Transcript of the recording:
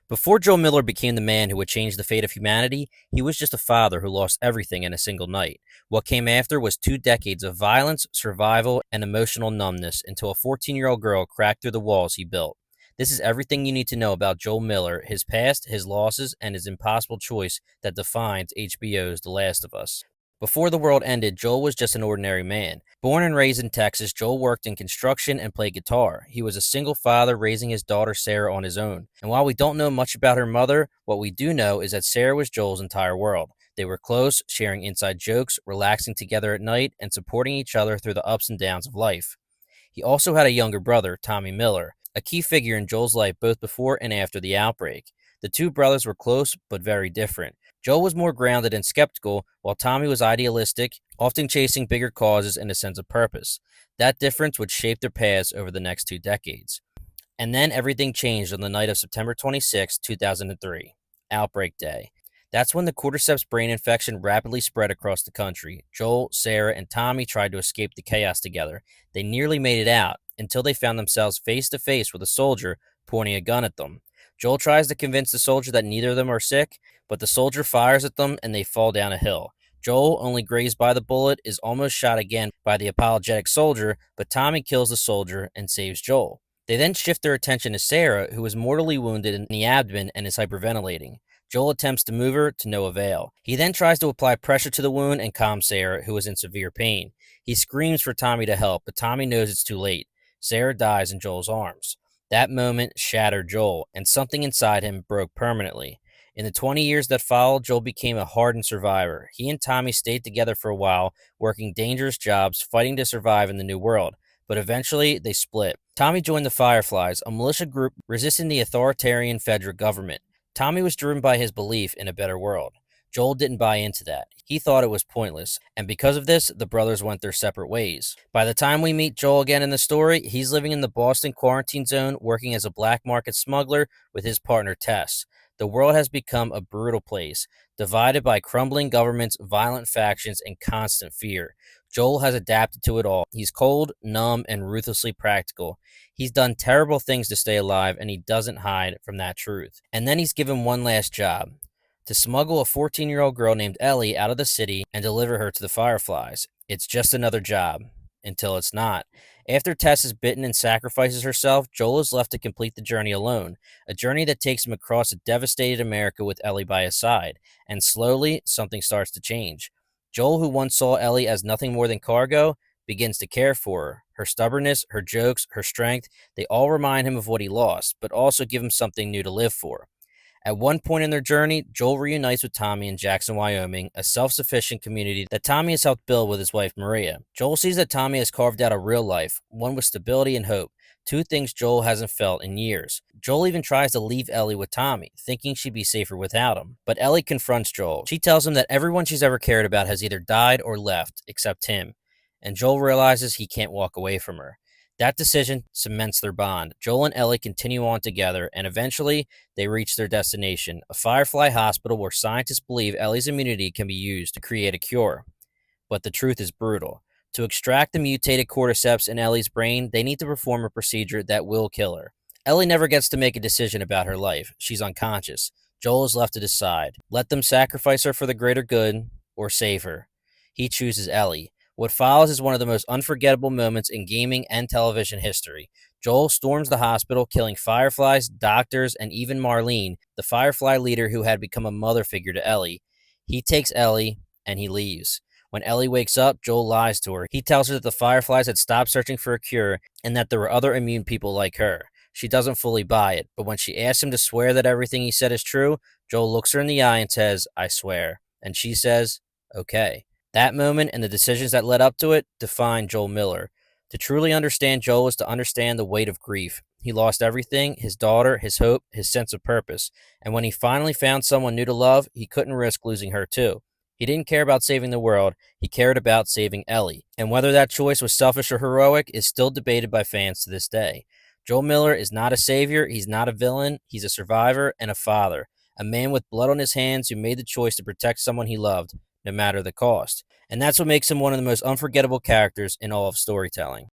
Before Joe Miller became the man who would change the fate of humanity, he was just a father who lost everything in a single night. What came after was 2 decades of violence, survival, and emotional numbness until a 14-year-old girl cracked through the walls he built. This is everything you need to know about Joel Miller, his past, his losses, and his impossible choice that defines HBO's The Last of Us. Before the world ended, Joel was just an ordinary man. Born and raised in Texas, Joel worked in construction and played guitar. He was a single father raising his daughter Sarah on his own. And while we don't know much about her mother, what we do know is that Sarah was Joel's entire world. They were close, sharing inside jokes, relaxing together at night, and supporting each other through the ups and downs of life. He also had a younger brother, Tommy Miller, a key figure in Joel's life both before and after the outbreak. The two brothers were close but very different. Joel was more grounded and skeptical, while Tommy was idealistic, often chasing bigger causes and a sense of purpose. That difference would shape their paths over the next 2 decades. And then everything changed on the night of September 26, 2003, Outbreak Day. That's when the cordyceps brain infection rapidly spread across the country. Joel, Sarah, and Tommy tried to escape the chaos together. They nearly made it out until they found themselves face to face with a soldier pointing a gun at them. Joel tries to convince the soldier that neither of them are sick, but the soldier fires at them and they fall down a hill. Joel, only grazed by the bullet, is almost shot again by the apologetic soldier, but Tommy kills the soldier and saves Joel. They then shift their attention to Sarah, who is mortally wounded in the abdomen and is hyperventilating. Joel attempts to move her to no avail. He then tries to apply pressure to the wound and calm Sarah, who is in severe pain. He screams for Tommy to help, but Tommy knows it's too late. Sarah dies in Joel's arms. That moment shattered Joel, and something inside him broke permanently. In the 20 years that followed, Joel became a hardened survivor. He and Tommy stayed together for a while, working dangerous jobs, fighting to survive in the new world. But eventually, they split. Tommy joined the Fireflies, a militia group resisting the authoritarian federal government. Tommy was driven by his belief in a better world. Joel didn't buy into that. He thought it was pointless, and because of this, the brothers went their separate ways. By the time we meet Joel again in the story, he's living in the Boston quarantine zone, working as a black market smuggler with his partner Tess. The world has become a brutal place, divided by crumbling governments, violent factions, and constant fear. Joel has adapted to it all. He's cold, numb, and ruthlessly practical. He's done terrible things to stay alive, and he doesn't hide from that truth. And then he's given one last job: to smuggle a 14-year-old girl named Ellie out of the city and deliver her to the Fireflies. It's just another job, until it's not. After Tess is bitten and sacrifices herself, Joel is left to complete the journey alone, a journey that takes him across a devastated America with Ellie by his side. And slowly, something starts to change. Joel, who once saw Ellie as nothing more than cargo, begins to care for her. Her stubbornness, her jokes, her strength, they all remind him of what he lost, but also give him something new to live for. At one point in their journey, Joel reunites with Tommy in Jackson, Wyoming, a self-sufficient community that Tommy has helped build with his wife Maria. Joel sees that Tommy has carved out a real life, one with stability and hope, two things Joel hasn't felt in years. Joel even tries to leave Ellie with Tommy, thinking she'd be safer without him. But Ellie confronts Joel. She tells him that everyone she's ever cared about has either died or left, except him. And Joel realizes he can't walk away from her. That decision cements their bond. Joel and Ellie continue on together, and eventually they reach their destination, a Firefly hospital where scientists believe Ellie's immunity can be used to create a cure. But the truth is brutal. To extract the mutated cordyceps in Ellie's brain, they need to perform a procedure that will kill her. Ellie never gets to make a decision about her life. She's unconscious. Joel is left to decide. Let them sacrifice her for the greater good, or save her. He chooses Ellie. What follows is one of the most unforgettable moments in gaming and television history. Joel storms the hospital, killing Fireflies, doctors, and even Marlene, the Firefly leader who had become a mother figure to Ellie. He takes Ellie, and he leaves. When Ellie wakes up, Joel lies to her. He tells her that the Fireflies had stopped searching for a cure, and that there were other immune people like her. She doesn't fully buy it, but when she asks him to swear that everything he said is true, Joel looks her in the eye and says, "I swear." And she says, "Okay." That moment and the decisions that led up to it define Joel Miller. To truly understand Joel is to understand the weight of grief. He lost everything: his daughter, his hope, his sense of purpose. And when he finally found someone new to love, he couldn't risk losing her too. He didn't care about saving the world, he cared about saving Ellie. And whether that choice was selfish or heroic is still debated by fans to this day. Joel Miller is not a savior, he's not a villain, he's a survivor and a father. A man with blood on his hands who made the choice to protect someone he loved, no matter the cost. And that's what makes him one of the most unforgettable characters in all of storytelling.